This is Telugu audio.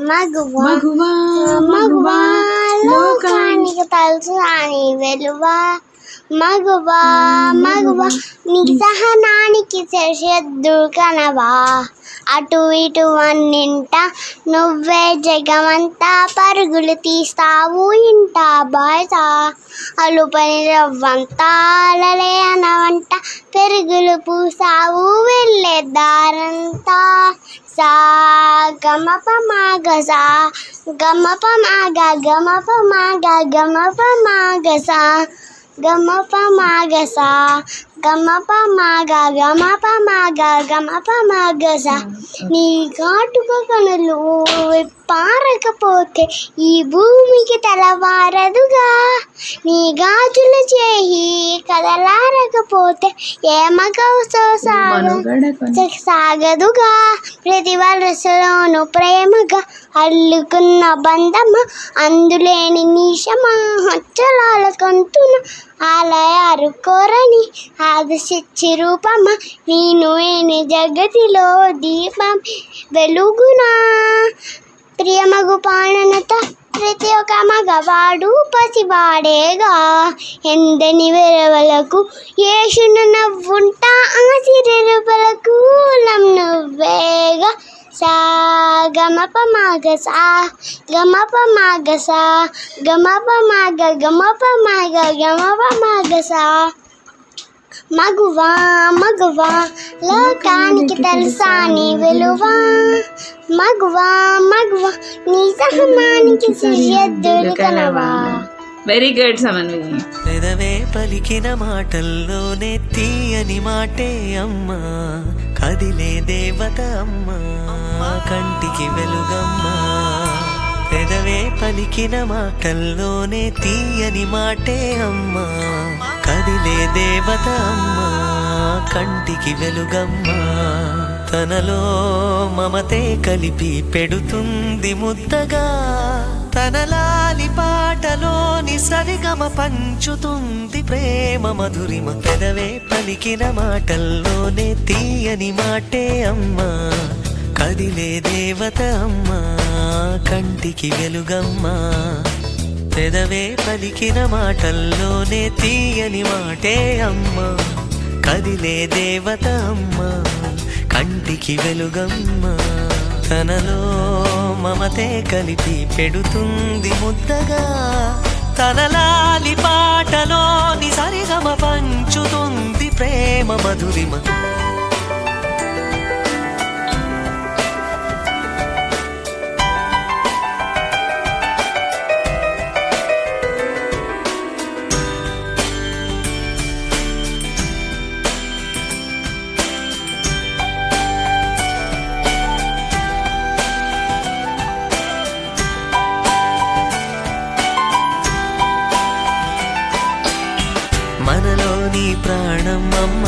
మగువా మగువా మగువా లోకానికి తెలుసు అని వెలువా మగువా మగువా నీ సహనానికి శశద్దు కనవా అటు ఇటు అన్నింట నువ్వే జగమంతా పరుగులు తీస్తావు ఇంట బయట అలుపని రవ్వంతా అలలే అనవంట పెరుగులు పూసావు వెళ్ళే దారంతా సా గమప మాగసా గమప మాగ గమప మాగ గమప మాగసా గమప మాగసా గమప మాగ గమప మాగ గమప మాగసా నీ కాటుక కనులు పారకపోతే ఈ భూమికి తెలవారదుగా నీ గాజుల చేయి కదలారకపోతే ఏ మగవుతో సాగదుగా ప్రతి వరసలోను ప్రేమగా అల్లుకున్న బంధమ అందులేని నిషమా హచ్చలాల కంతున ఆలయారు కోరని ఆదశిచ్చి రూపమ నేను ఏని జగతిలో దీపం వెలుగునా ప్రియమగు పాలనత ప్రతి ఒక్క మగవాడు పసివాడేగా ఎందని వెరవలకు యేసును నవ్వుంటా ఆశిరెరుపలకు నువ్వేగా సా గమప మాగసా గమప మాగసా గమప మాగ గమప మాగ గమప మాగసా మగువా మగువా లోకానికి తెలుసా నీ వెలువా మగువా మగువా నీ సహనానికి సరిహద్దులు కనవా. Very good Samanvi. పెదవే పలికిన మాటల్లోనే తీయని మాటే అమ్మా కదిలే దేవత అమ్మా కంటికి వెలుగమ్మా పెదవే పలికిన మాటల్లోనే తీయని మాటే అమ్మా కదిలే దేవత అమ్మా కంటికి వెలుగమ్మా తనలో మమతే కలిపి పెడుతుంది ముద్దగా తనలాలి పాటలోని సరిగమ పంచుతుంది ప్రేమ మధురిమ పెదవే పలికిన మాటల్లోనే తీయని మాటే అమ్మా కదిలే దేవత అమ్మా కంటికి వెలుగమ్మా పెదవే పలికిన మాటల్లోనే తీయని మాటే అమ్మా కదిలే దేవత అమ్మా కంటికి వెలుగమ్మా తనలో మమతే కలిపి పెడుతుంది ముద్దగా తనలాలి పాటలోని సరిగమ పంచుతుంది ప్రేమ మధురిమ. మనలోని ప్రాణం అమ్మ